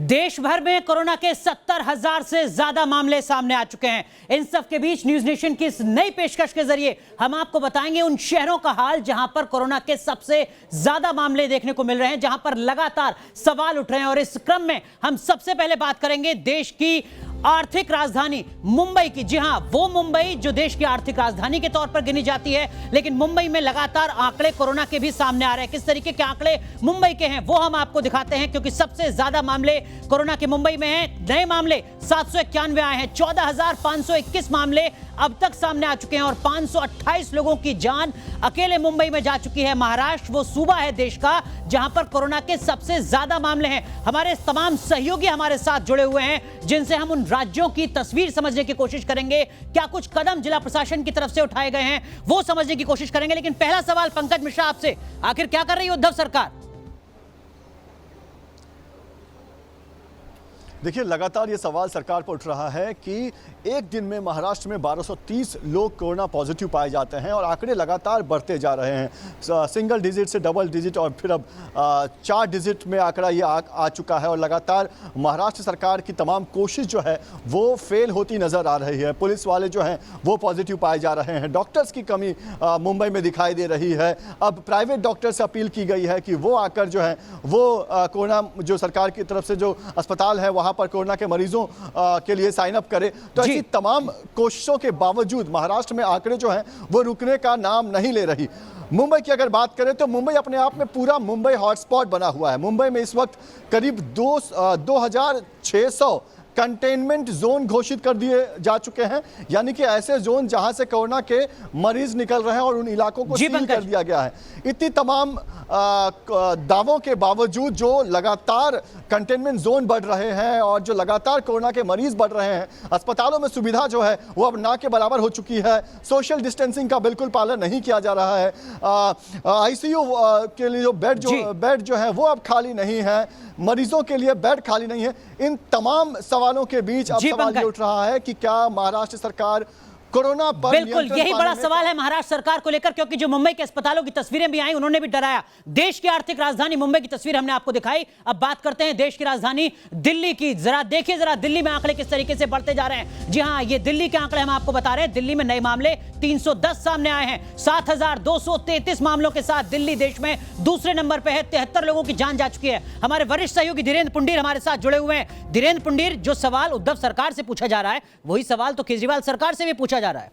देश भर में कोरोना के 70,000 से ज्यादा मामले सामने आ चुके हैं। इन सब के बीच न्यूज नेशन की इस नई पेशकश के जरिए हम आपको बताएंगे उन शहरों का हाल जहां पर कोरोना के सबसे ज्यादा मामले देखने को मिल रहे हैं, जहां पर लगातार सवाल उठ रहे हैं। और इस क्रम में हम सबसे पहले बात करेंगे देश की आर्थिक राजधानी मुंबई की। जी हां, वो मुंबई जो देश की आर्थिक राजधानी के तौर पर गिनी जाती है, लेकिन मुंबई में लगातार आंकड़े कोरोना के भी सामने आ रहे हैं। किस तरीके के आंकड़े मुंबई के हैं वो हम आपको दिखाते हैं, क्योंकि सबसे ज्यादा मामले कोरोना के मुंबई में हैं। नए मामले 791 आए हैं, 14,521 मामले अब तक सामने आ चुके हैं और 528 लोगों की जान अकेले मुंबई में जा चुकी है। महाराष्ट्र वो सूबा है देश का जहां पर कोरोना के सबसे ज्यादा मामले हैं। हमारे तमाम सहयोगी हमारे साथ जुड़े हुए हैं, जिनसे हम उन राज्यों की तस्वीर समझने की कोशिश करेंगे। क्या कुछ कदम जिला प्रशासन की तरफ से उठाए गए हैं वो समझने की कोशिश करेंगे। लेकिन पहला सवाल पंकज मिश्रा आपसे, आखिर क्या कर रही है उद्धव सरकार? देखिए, लगातार ये सवाल सरकार पर उठ रहा है कि एक दिन में महाराष्ट्र में 1230 लोग कोरोना पॉजिटिव पाए जाते हैं और आंकड़े लगातार बढ़ते जा रहे हैं। सिंगल डिजिट से डबल डिजिट और फिर अब 4 डिजिट में आंकड़ा ये आ चुका है और लगातार महाराष्ट्र सरकार की तमाम कोशिश जो है वो फेल होती नज़र आ रही है। पुलिस वाले जो हैं वो पॉजिटिव पाए जा रहे हैं, डॉक्टर्स की कमी मुंबई में दिखाई दे रही है। अब प्राइवेट डॉक्टर से अपील की गई है कि वो आकर जो है वो कोरोना जो सरकार की तरफ से जो अस्पताल है वहाँ पर कोरोना के मरीजों के लिए साइन अप करे। तो ऐसी तमाम कोशिशों के बावजूद महाराष्ट्र में आंकड़े जो हैं वो रुकने का नाम नहीं ले रही। मुंबई की अगर बात करें तो मुंबई अपने आप में पूरा मुंबई हॉटस्पॉट बना हुआ है। मुंबई में इस वक्त करीब 2600 कंटेनमेंट जोन घोषित कर दिए जा चुके हैं, यानी कि ऐसे जोन जहां से कोरोना के मरीज निकल रहे हैं और उन इलाकों को सील कर दिया गया है। इतनी तमाम दावों के बावजूद जो लगातार कंटेनमेंट जोन बढ़ रहे हैं और जो लगातार कोरोना के मरीज बढ़ रहे हैं, अस्पतालों में सुविधा जो है वो अब ना के बराबर हो चुकी है। सोशल डिस्टेंसिंग का बिल्कुल पालन नहीं किया जा रहा है। आईसीयू के लिए जो बेड जो है वो अब खाली नहीं है, मरीजों के लिए बेड खाली नहीं है। इन तमाम सवालों के बीच अब सवाल ये उठ रहा है कि क्या महाराष्ट्र सरकार कोरोना पर बिल्कुल यही बड़ा सवाल है महाराष्ट्र सरकार को लेकर, क्योंकि जो मुंबई के अस्पतालों की तस्वीरें भी आई उन्होंने भी डराया। देश की आर्थिक राजधानी मुंबई की तस्वीर हमने आपको दिखाई। अब बात करते हैं देश की राजधानी दिल्ली की। जरा देखिए, जरा दिल्ली में आंकड़े किस तरीके से बढ़ते जा रहे हैं। जी हां, ये दिल्ली के आंकड़े हम आपको बता रहे हैं। दिल्ली में नए मामले 310 सामने आए हैं। 7,233 मामलों के साथ दिल्ली देश में दूसरे नंबर पर है। 73 लोगों की जान जा चुकी है। हमारे वरिष्ठ सहयोगी धीरेन्द्र पुंडीर हमारे साथ जुड़े हुए हैं। धीरेन्द्र पुंडीर, जो सवाल उद्धव सरकार से पूछा जा रहा है वही सवाल तो केजरीवाल सरकार से भी पूछा जा रहा है।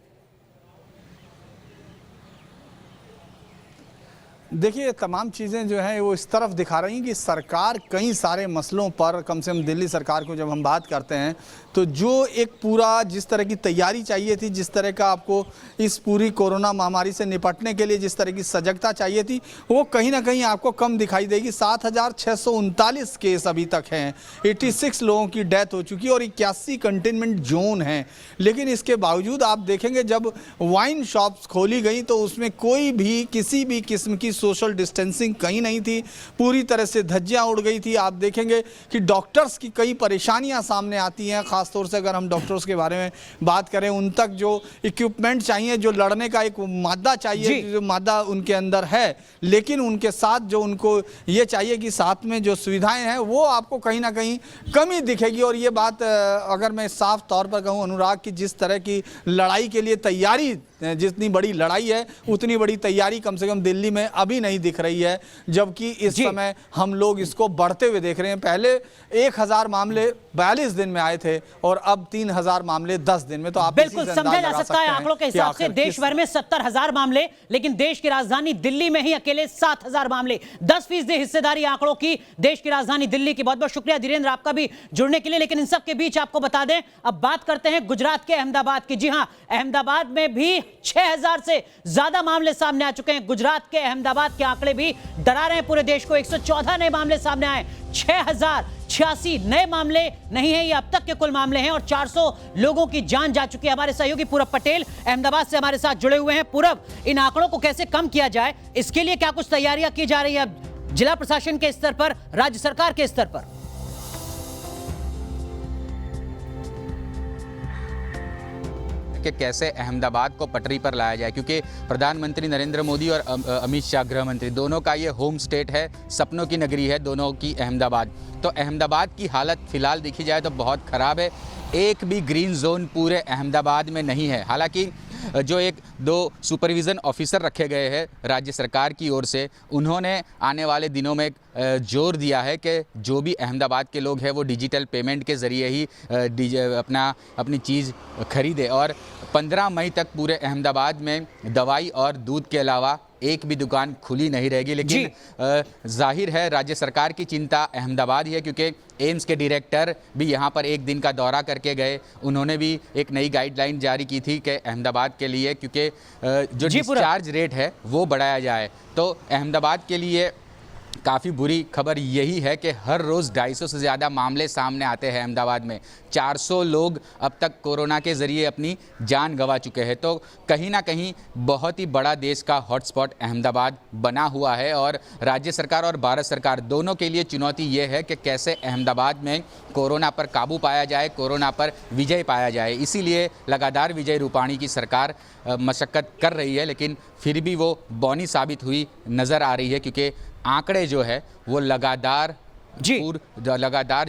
देखिए, तमाम चीज़ें जो हैं वो इस तरफ दिखा रही हैं कि सरकार कई सारे मसलों पर, कम से कम दिल्ली सरकार को जब हम बात करते हैं तो जो एक पूरा जिस तरह की तैयारी चाहिए थी, जिस तरह का आपको इस पूरी कोरोना महामारी से निपटने के लिए जिस तरह की सजगता चाहिए थी, वो कहीं ना कहीं आपको कम दिखाई देगी। 7,639 केस अभी तक हैं, 86 लोगों की डेथ हो चुकी है और 81 कंटेनमेंट जोन हैं। लेकिन इसके बावजूद आप देखेंगे जब वाइन शॉप्स खोली गई तो उसमें कोई भी किसी भी किस्म की सोशल डिस्टेंसिंग कहीं नहीं थी, पूरी तरह से धज्जियां उड़ गई थी। आप देखेंगे कि डॉक्टर्स की कई परेशानियां सामने आती हैं, खासतौर से अगर हम डॉक्टर्स के बारे में बात करें, उन तक जो इक्विपमेंट चाहिए, जो लड़ने का एक मादा चाहिए, जो मादा उनके अंदर है, लेकिन उनके साथ जो उनको ये चाहिए कि साथ में जो सुविधाएं हैं वो आपको कहीं ना कहीं कमी दिखेगी। और ये बात अगर मैं साफ तौर पर कहूँ अनुराग, की जिस तरह की लड़ाई के लिए तैयारी, जितनी बड़ी लड़ाई है उतनी बड़ी तैयारी कम से कम दिल्ली में अभी नहीं दिख रही है, जबकि इस समय हम लोग इसको बढ़ते हुए देख रहे हैं। पहले 1000 मामले 42 दिन में आए थे और अब 3000 मामले 10 दिन में। तो आप बिल्कुल समझा जा सकता है आंकड़ों के हिसाब से देश भर में 70,000 मामले, लेकिन देश की राजधानी दिल्ली में ही अकेले 7,000 मामले। 10% हिस्सेदारी आंकड़ों की देश की राजधानी दिल्ली की। बहुत बहुत शुक्रिया धीरेन्द्र आपका भी जुड़ने के लिए। लेकिन इन सब के बीच आपको बता दें, अब बात करते हैं गुजरात के अहमदाबाद की। जी हां, अहमदाबाद में भी 6,000 से ज्यादा मामले सामने आ चुके हैं। गुजरात के अहमदाबाद के आंकड़े भी डरा रहे हैं पूरे देश को। 114 नए मामले सामने आए, 6,086 नए मामले नहीं है, ये अब तक के कुल मामले हैं और 400 लोगों की जान जा चुकी है। हमारे सहयोगी पूरब पटेल अहमदाबाद से हमारे साथ जुड़े हुए हैं। पूरब, इन आंकड़ों को कैसे कम किया जाए, इसके लिए क्या कुछ तैयारियां की जा रही है जिला प्रशासन के स्तर पर, राज्य सरकार के स्तर पर? कि कैसे अहमदाबाद को पटरी पर लाया जाए, क्योंकि प्रधानमंत्री नरेंद्र मोदी और अमित शाह गृह मंत्री दोनों का ये होम स्टेट है, सपनों की नगरी है दोनों की अहमदाबाद। तो अहमदाबाद की हालत फ़िलहाल देखी जाए तो बहुत ख़राब है। एक भी ग्रीन जोन पूरे अहमदाबाद में नहीं है। हालांकि जो एक दो सुपरविज़न ऑफिसर रखे गए हैं राज्य सरकार की ओर से, उन्होंने आने वाले दिनों में जोर दिया है कि जो भी अहमदाबाद के लोग हैं वो डिजिटल पेमेंट के ज़रिए ही अपनी चीज़ खरीदे। और 15 मई तक पूरे अहमदाबाद में दवाई और दूध के अलावा एक भी दुकान खुली नहीं रहेगी। लेकिन जाहिर है राज्य सरकार की चिंता अहमदाबाद ही है, क्योंकि एम्स के डायरेक्टर भी यहाँ पर एक दिन का दौरा करके गए। उन्होंने भी एक नई गाइडलाइन जारी की थी कि अहमदाबाद के लिए, क्योंकि जो डिस्चार्ज रेट है वो बढ़ाया जाए। तो अहमदाबाद के लिए काफ़ी बुरी खबर यही है कि हर रोज़ 250 से ज़्यादा मामले सामने आते हैं अहमदाबाद में। 400 लोग अब तक कोरोना के ज़रिए अपनी जान गंवा चुके हैं। तो कहीं ना कहीं बहुत ही बड़ा देश का हॉटस्पॉट अहमदाबाद बना हुआ है और राज्य सरकार और भारत सरकार दोनों के लिए चुनौती ये है कि कैसे अहमदाबाद में कोरोना पर काबू पाया जाए, कोरोना पर विजय पाया जाए। इसीलिए लगातार विजय रूपाणी की सरकार मशक्क़त कर रही है, लेकिन फिर भी वो बौनी साबित हुई नज़र आ रही है, क्योंकि आंकड़े जो है वो लगातार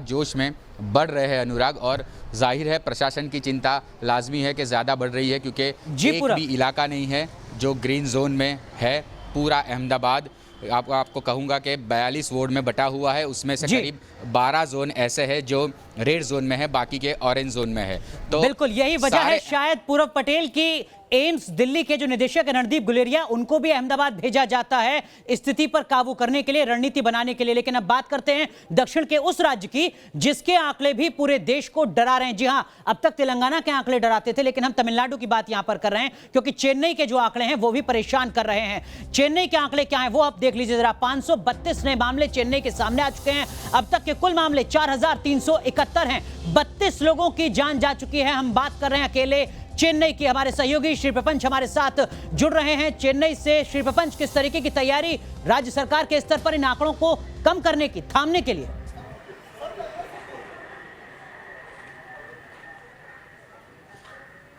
जोश में बढ़ रहे हैं अनुराग। और जाहिर है प्रशासन की चिंता लाजमी है कि ज़्यादा बढ़ रही है, क्योंकि एक भी इलाका नहीं है जो ग्रीन जोन में है। पूरा अहमदाबाद आपको कहूँगा कि 42 वार्ड में बटा हुआ है, उसमें से करीब 12 जोन ऐसे हैं जो रेड जोन में है, बाकी के ऑरेंज जोन में है। तो बिल्कुल यही वजह है शायद पूरब पटेल की एम्स दिल्ली के जो निदेशक है रणदीप गुलेरिया, उनको भी अहमदाबाद भेजा जाता है स्थिति पर काबू करने के लिए, रणनीति बनाने के लिए। लेकिन अब बात करते हैं दक्षिण के उस राज्य की जिसके आंकड़े भी पूरे देश को डरा रहे हैं। जी हां, अब तक तेलंगाना के आंकड़े डराते थे, लेकिन हम तमिलनाडु की बात यहां पर कर रहे हैं, क्योंकि चेन्नई के जो आंकड़े हैं वो भी परेशान कर रहे हैं। चेन्नई के आंकड़े क्या है वो आप देख लीजिए जरा। 532 नए मामले चेन्नई के सामने आ चुके हैं। अब तक के कुल मामले 4371 हैं। 32 लोगों की जान जा चुकी है। हम बात कर रहे हैं अकेले चेन्नई की। हमारे सहयोगी श्री प्रपंच हमारे साथ जुड़ रहे हैं चेन्नई से। श्री प्रपंच, किस तरीके की तैयारी राज्य सरकार के स्तर पर इन आंकड़ों को कम करने की, थामने के लिए?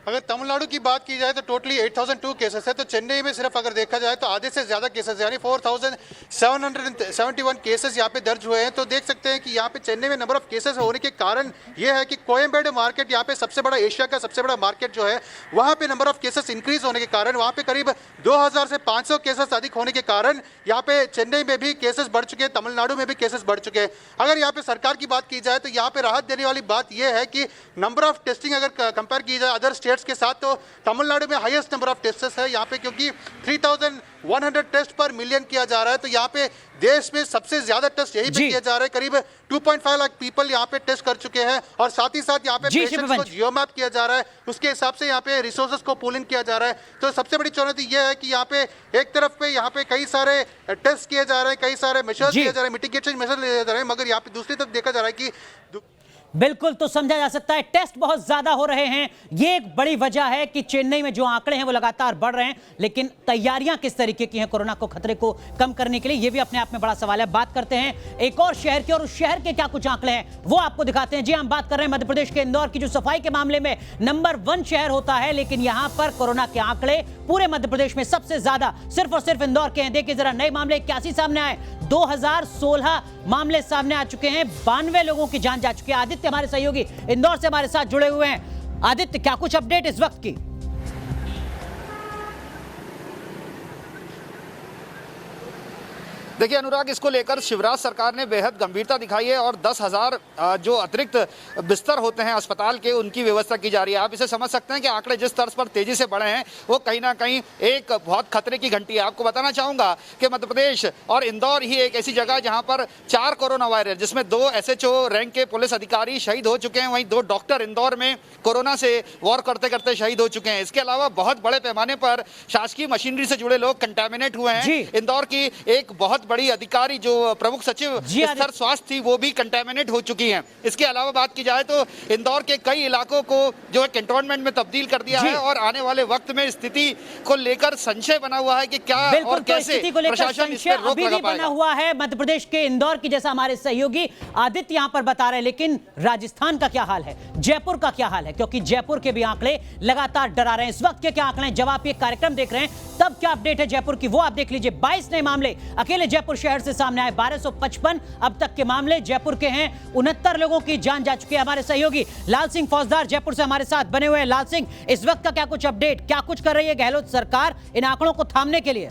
अगर तमिलनाडु की बात की जाए तो टोटली 8002 केसेस है, तो चेन्नई में सिर्फ अगर देखा जाए तो आधे से ज़्यादा केसेस यानी 4771 केसेस यहाँ पे दर्ज हुए हैं। तो देख सकते हैं कि यहाँ पे चेन्नई में नंबर ऑफ केसेस होने के कारण ये है कि कोयम्बेडु मार्केट यहाँ पे सबसे बड़ा, एशिया का सबसे बड़ा मार्केट जो है, वहाँ पे नंबर ऑफ केसेस इंक्रीज होने के कारण वहाँ पे करीब 2000 से 500 केसेस अधिक होने के कारण यहाँ पे चेन्नई में भी केसेस बढ़ चुके हैं, तमिलनाडु में भी केसेस बढ़ चुके हैं। अगर यहाँ पे सरकार की बात की जाए तो यहाँ पे राहत देने वाली बात यह है कि नंबर ऑफ टेस्टिंग अगर कंपेयर की जाए अदर स्टेट्स के साथ, तो तमिलनाडु में हाईएस्ट नंबर ऑफ टेस्ट्स है यहाँ पे, क्योंकि 3100 टेस्ट पर मिलियन किया जा रहा है। तो यहाँ पे देश में सबसे ज्यादा टेस्ट यही पे किया जा रहा है। करीब 2.5 लाख पीपल यहाँ पे टेस्ट कर चुके हैं और साथ ही साथ यहाँ पे पेशेंट्स को जियोमैप किया जा रहा है, उसके हिसाब से यहाँ पे रिसोर्सेज को पूलिंग किया जा रहा है। तो सबसे बड़ी चुनौती यह है कि यहाँ पे एक तरफ पे यहाँ पे कई सारे टेस्ट किए जा रहे हैं, कई सारे मेजर्स किए जा रहे हैं, मिटिगेशन मेजर लिए जा रहे हैं, मगर यहाँ पे दूसरी तरफ देखा जा रहा है कि बिल्कुल, तो समझा जा सकता है टेस्ट बहुत ज्यादा हो रहे हैं। ये एक बड़ी वजह है कि चेन्नई में जो आंकड़े हैं वो लगातार बढ़ रहे हैं। लेकिन तैयारियां किस तरीके की हैं कोरोना को, खतरे को कम करने के लिए, ये भी अपने आप में बड़ा सवाल है। बात करते हैं एक और शहर की, और उस शहर के क्या कुछ आंकड़े हैं वो आपको दिखाते हैं। जी, हम बात कर रहे हैं मध्य प्रदेश के इंदौर की, जो सफाई के मामले में नंबर 1 शहर होता है, लेकिन यहां पर कोरोना के आंकड़े पूरे मध्य प्रदेश में सबसे ज्यादा सिर्फ और सिर्फ इंदौर के हैं। देखिए जरा, नए मामले 81 सामने आए, 2016 मामले सामने आ चुके हैं, 92 लोगों की जान जा चुकी है। आदित्य हमारे सहयोगी इंदौर से हमारे साथ जुड़े हुए हैं। आदित्य, क्या कुछ अपडेट इस वक्त की? देखिए अनुराग, इसको लेकर शिवराज सरकार ने बेहद गंभीरता दिखाई है और 10,000 जो अतिरिक्त बिस्तर होते हैं अस्पताल के, उनकी व्यवस्था की जा रही है। आप इसे समझ सकते हैं कि आंकड़े जिस तर्ज पर तेजी से बढ़े हैं वो कहीं ना कहीं एक बहुत खतरे की घंटी है। आपको बताना चाहूँगा कि मध्य प्रदेश और इंदौर ही एक ऐसी जगह जहाँ पर 4 कोरोना वायरस, जिसमें 2 SHO रैंक के पुलिस अधिकारी शहीद हो चुके हैं, वहीं 2 डॉक्टर इंदौर में कोरोना से वॉर करते करते शहीद हो चुके हैं। इसके अलावा बहुत बड़े पैमाने पर शासकीय मशीनरी से जुड़े लोग कंटेमिनेट हुए हैं। इंदौर की एक बहुत बहुत बड़ी अधिकारी जो प्रमुख सचिव स्तर स्वास्थ्य थी वो भी कंटेमिनेट हो चुकी हैं। इसके अलावा बात की जाए तो इंदौर के कई इलाकों को जो है कैंटोनमेंट में तब्दील कर दिया है और आने वाले वक्त में स्थिति को लेकर संशय बना हुआ है कि क्या और कैसे प्रशासन इस पर रोक लगा पाएगा। हुआ है मध्य प्रदेश के इंदौर की, जैसा हमारे सहयोगी आदित्य यहां पर बता रहे हैं। लेकिन राजस्थान का क्या हाल है, जयपुर का क्या हाल है, क्योंकि जयपुर के भी आंकड़े लगातार डरा रहे हैं। इस वक्त के क्या आंकड़े, जब आप ये कार्यक्रम देख रहे हैं तब क्या अपडेट है जयपुर की, वो आप देख लीजिए। 22 नए मामले अकेले जयपुर शहर से सामने आए, 1255 अब तक के मामले जयपुर के हैं। 69 लोगों की जान जा चुकी है। हमारे सहयोगी लाल सिंह फौजदार जयपुर से हमारे साथ बने हुए हैं। लाल सिंह, इस वक्त का क्या कुछ अपडेट, क्या कुछ कर रही है गहलोत सरकार इन आंकड़ों को थामने के लिए?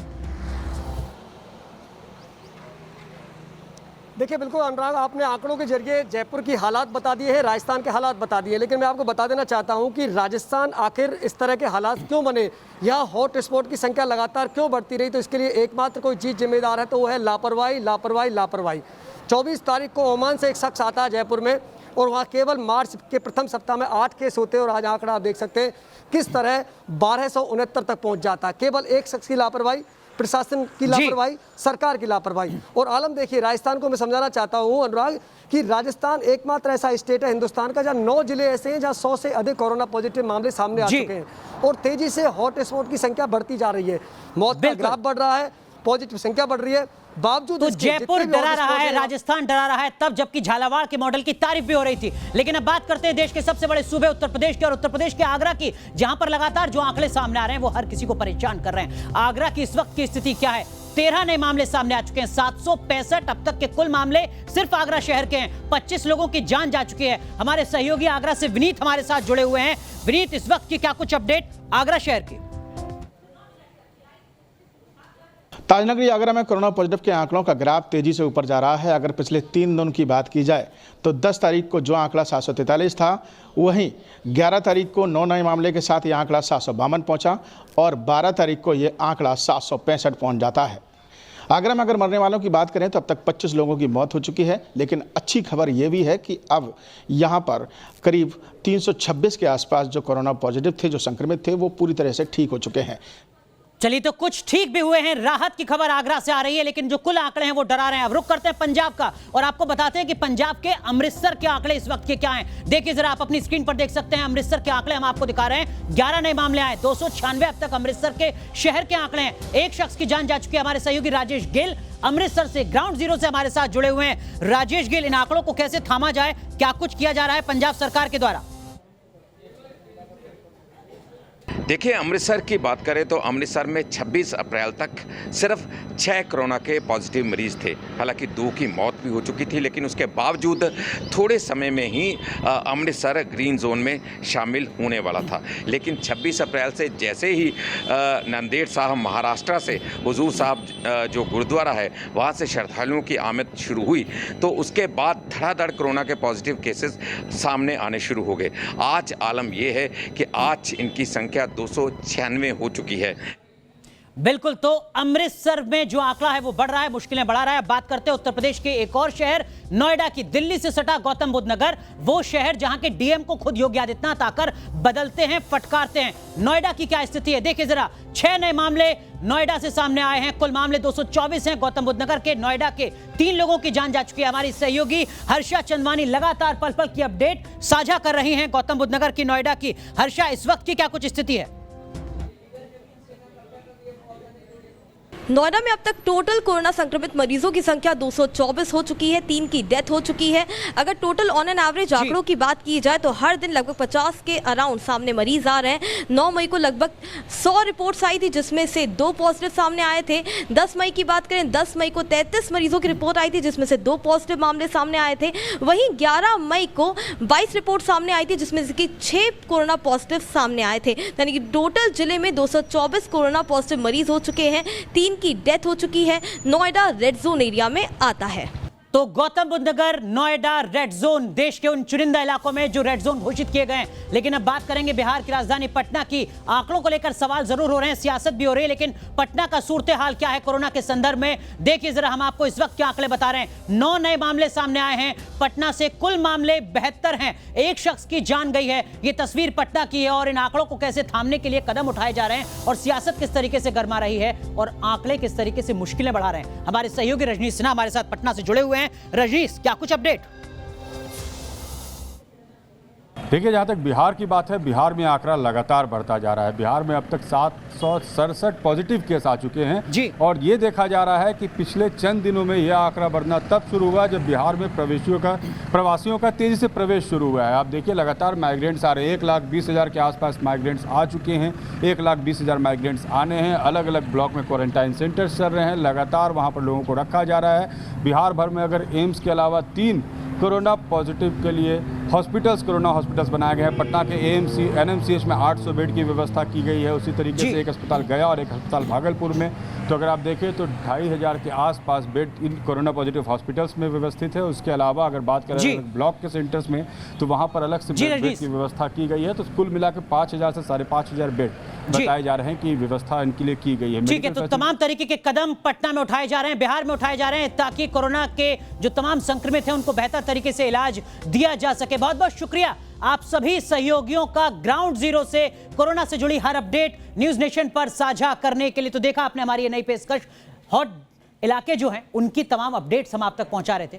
देखिए बिल्कुल अनुराग, आपने आंकड़ों के जरिए जयपुर की हालात बता दिए हैं, राजस्थान के हालात बता दिए, लेकिन मैं आपको बता देना चाहता हूं कि राजस्थान आखिर इस तरह के हालात क्यों बने, यहाँ हॉट स्पॉट की संख्या लगातार क्यों बढ़ती रही। तो इसके लिए एकमात्र कोई चीज़ जिम्मेदार है तो वो है लापरवाही, लापरवाही, लापरवाही। 24 तारीख को ओमान से एक शख्स आता है जयपुर में और वहाँ केवल मार्च के प्रथम सप्ताह में 8 केस होते हैं और आज आंकड़ा आप देख सकते हैं किस तरह 1269 तक पहुँच जाता है। केवल एक शख्स की लापरवाही, प्रशासन की लापरवाही, सरकार की लापरवाही। और आलम देखिए, राजस्थान को मैं समझाना चाहता हूं अनुराग कि राजस्थान एकमात्र ऐसा स्टेट है हिंदुस्तान का जहां 9 जिले ऐसे हैं जहां 100 से अधिक कोरोना पॉजिटिव मामले सामने आ चुके हैं और तेजी से हॉट स्पॉट की संख्या बढ़ती जा रही है। मौत का ग्राफ बढ़ रहा है, पॉजिटिव संख्या बढ़ रही है। बावजूद तो जयपुर डरा रहा है, राजस्थान डरा रहा है, तब जबकि झालावाड़ के मॉडल की तारीफ भी हो रही थी। लेकिन अब बात करते हैं देश के सबसे बड़े सूबे उत्तर प्रदेश के, और उत्तर प्रदेश के आगरा की, जहां पर लगातार जो आंकड़े सामने आ रहे हैं वो हर किसी को परेशान कर रहे हैं। आगरा की इस वक्त की स्थिति क्या है? 13 नए मामले सामने आ चुके हैं, 765 अब तक के कुल मामले सिर्फ आगरा शहर के हैं। 25 लोगों की जान जा चुकी है। हमारे सहयोगी आगरा से विनीत हमारे साथ जुड़े हुए हैं। विनीत, इस वक्त की क्या कुछ अपडेट आगरा शहर की? ताजनगरी आगरा में कोरोना पॉजिटिव के आंकड़ों का ग्राफ तेजी से ऊपर जा रहा है। अगर पिछले 3 दिन की बात की जाए तो 10 तारीख को जो आंकड़ा 743 था, वहीं 11 तारीख को 9 नए मामले के साथ ये आंकड़ा 752 पहुंचा और 12 तारीख को ये आंकड़ा 765 पहुंच जाता है। आगरा में अगर मरने वालों की बात करें तो अब तक 25 लोगों की मौत हो चुकी है। लेकिन अच्छी खबर ये भी है कि अब यहाँ पर करीब 326 के आसपास जो कोरोना पॉजिटिव थे, जो संक्रमित थे, वो पूरी तरह से ठीक हो चुके हैं। चलिए, तो कुछ ठीक भी हुए हैं, राहत की खबर आगरा से आ रही है, लेकिन जो कुल आंकड़े हैं वो डरा रहे हैं। अब रुक करते हैं पंजाब का और आपको बताते हैं कि पंजाब के अमृतसर के आंकड़े इस वक्त के क्या हैं। देखिए जरा, आप अपनी स्क्रीन पर देख सकते हैं अमृतसर के आंकड़े हम आपको दिखा रहे हैं। 11 नए मामले आए, 296 अब तक अमृतसर के शहर के आंकड़े हैं। एक शख्स की जान जा चुकी है। हमारे सहयोगी राजेश गिल अमृतसर से ग्राउंड जीरो से हमारे साथ जुड़े हुए हैं। राजेश गिल, इन आंकड़ों को कैसे थामा जाए, क्या कुछ किया जा रहा है पंजाब सरकार के द्वारा? देखिए, अमृतसर की बात करें तो अमृतसर में 26 अप्रैल तक सिर्फ 6 कोरोना के पॉजिटिव मरीज थे। हालांकि 2 की मौत भी हो चुकी थी, लेकिन उसके बावजूद थोड़े समय में ही अमृतसर ग्रीन जोन में शामिल होने वाला था। लेकिन 26 अप्रैल से जैसे ही नंदेड़ साहब महाराष्ट्र से हुजूर साहब जो गुरुद्वारा है वहाँ से श्रद्धालुओं की आमद शुरू हुई, तो उसके बाद धड़ाधड़ कोरोना के पॉजिटिव केसेस सामने आने शुरू हो गए। आज आलम यह है कि आज इनकी संख्या 296 हो चुकी है। बिल्कुल, तो अमृतसर में जो आंकड़ा है वो बढ़ रहा है, मुश्किलें बढ़ा रहा है। बात करते हैं उत्तर प्रदेश के एक और शहर नोएडा की। दिल्ली से सटा गौतम बुद्ध नगर, वो शहर जहां के डीएम को खुद योगी आदित्यनाथ आकर बदलते हैं, फटकारते हैं। नोएडा की क्या स्थिति है देखिए जरा। 6 नए मामले नोएडा से सामने आए हैं, कुल मामले 224 हैं। गौतम बुद्ध नगर के, नोएडा के 3 लोगों की जान जा चुकी है। हमारी सहयोगी हर्षा चंदवानी लगातार पल पल की अपडेट साझा कर रही हैं गौतम बुद्ध नगर की, नोएडा की। हर्षा, इस वक्त की क्या कुछ स्थिति है? नोएडा में अब तक टोटल कोरोना संक्रमित मरीजों की संख्या 224 हो चुकी है, 3 की डेथ हो चुकी है। अगर टोटल ऑन एन एवरेज आंकड़ों की बात की जाए तो हर दिन लगभग 50 के अराउंड सामने मरीज आ रहे हैं। 9 मई को लगभग 100 रिपोर्ट्स आई थी, जिसमें से 2 पॉजिटिव सामने आए थे। 10 मई की बात करें, 10 मई को 33 मरीजों की रिपोर्ट आई थी, जिसमें से 2 पॉजिटिव मामले सामने आए थे। वहीं 11 मई को 22 रिपोर्ट सामने आई थी, जिसमें से 6 कोरोना पॉजिटिव सामने आए थे। यानी कि टोटल जिले में 224 कोरोना पॉजिटिव मरीज हो चुके हैं, 3 की डेथ हो चुकी है। नोएडा रेड जोन एरिया में आता है। तो गौतम बुद्ध नगर, नोएडा रेड जोन, देश के उन चुनिंदा इलाकों में जो रेड जोन घोषित किए गए हैं। लेकिन अब बात करेंगे बिहार की राजधानी पटना की। आंकड़ों को लेकर सवाल जरूर हो रहे हैं, सियासत भी हो रही है, लेकिन पटना का सूरत हाल क्या है कोरोना के संदर्भ में, देखिए जरा। हम आपको इस वक्त के आंकड़े बता रहे हैं। 9 नए मामले सामने आए हैं। पटना से कुल मामले 72 हैं। एक शख्स की जान गई है। ये तस्वीर पटना की है और इन आंकड़ों को कैसे थामने के लिए कदम उठाए जा रहे हैं और सियासत किस तरीके से गरमा रही है और आंकड़े किस तरीके से मुश्किलें बढ़ा रहे हैं। हमारे सहयोगी रजनीश सिन्हा हमारे साथ पटना से जुड़े हुए हैं। रजनीश, क्या कुछ अपडेट? देखिए, जहाँ तक बिहार की बात है, बिहार में आंकड़ा लगातार बढ़ता जा रहा है। बिहार में अब तक 767 पॉजिटिव केस आ चुके हैं जी। और ये देखा जा रहा है कि पिछले चंद दिनों में यह आंकड़ा बढ़ना तब शुरू हुआ जब बिहार में प्रवासियों का तेज़ी से प्रवेश शुरू हुआ है। आप देखिए, लगातार माइग्रेंट्स आ रहे हैं। 1,20,000 के आसपास माइग्रेंट्स आ चुके हैं। 1,20,000 माइग्रेंट्स आने हैं। अलग अलग ब्लॉक में क्वारंटाइन सेंटर्स चल रहे हैं। लगातार वहाँ पर लोगों को रखा जा रहा है। बिहार भर में अगर एम्स के अलावा 3 कोरोना पॉजिटिव के लिए कोरोना हॉस्पिटल्स बनाए गए हैं। पटना के एनएमसीएच में 800 बेड की व्यवस्था की गई है। उसी तरीके से एक अस्पताल गया और एक अस्पताल भागलपुर में। तो अगर आप देखें तो 2,500 के आसपास bed in corona positive hospitals में व्यवस्थित है। उसके अलावा अगर बात करें ब्लॉक के सेंटर्स में तो वहाँ पर अलग से बेड की व्यवस्था की गई है। तो कुल मिला के 5,000 से 5,500 बेड बताए जा रहे हैं कि व्यवस्था इनके लिए की गई है। ठीक है, तो तमाम तरीके के कदम पटना में उठाए जा रहे हैं, बिहार में उठाए जा रहे हैं, ताकि कोरोना के जो तमाम संक्रमित हैं उनको बेहतर तरीके से इलाज दिया जा सके। बहुत बहुत शुक्रिया आप सभी सहयोगियों का ग्राउंड जीरो से कोरोना से जुड़ी हर अपडेट न्यूज नेशन पर साझा करने के लिए। तो देखा आपने हमारी ये नई पेशकश, हॉट इलाके जो हैं उनकी तमाम अपडेट्स हम आप तक पहुंचा रहे थे।